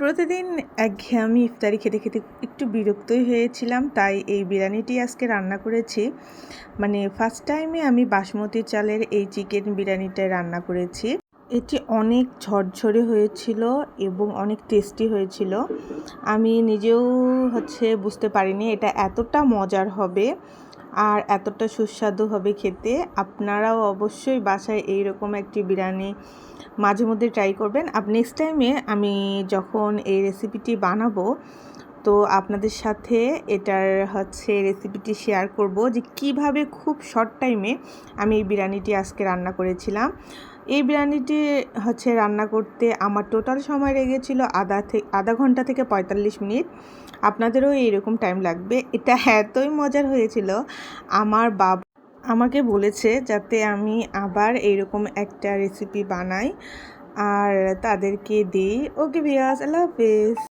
প্রতিদিন একঘেয়েমি ইফতারি খেতে খেতে একটু বিরক্তই হয়েছিলাম, তাই এই বিরিয়ানিটি আজকে রান্না করেছি। মানে ফার্স্ট টাইমে আমি বাসমতি চালের এই চিকেন বিরিয়ানিটা রান্না করেছি। এটি অনেক ঝরঝরে হয়েছিল এবং অনেক টেস্টি হয়েছিল। আমি নিজেও বুঝতে পারিনি এটা এতটা মজার হবে আর এতটা সুস্বাদু হবে খেতে। আপনারাও অবশ্যই বাসায় এইরকম একটি বিরিয়ানি মাঝে মধ্যে ট্রাই করবেন। নেক্সট টাইমে আমি যখন এই রেসিপিটি বানাবো তো আপনাদের সাথে এটার রেসিপিটি শেয়ার করব যে কিভাবে খুব শর্ট টাইমে আমি এই বিরিয়ানিটি আজকে রান্না করেছিলাম। এই বিরিয়ানিটি রান্না করতে আমার টোটাল সময় লেগেছিল আধা ঘন্টা থেকে 45 মিনিট। আপনাদেরও এইরকম টাইম লাগবে। এটা এতই মজার হয়েছিল, আমার বাবা আমাকে বলেছে যাতে আমি আবার এইরকম একটা রেসিপি বানাই আর তাদেরকে দিই। ওকে ভিউয়ার্স, আল্লাহ হাফেজ।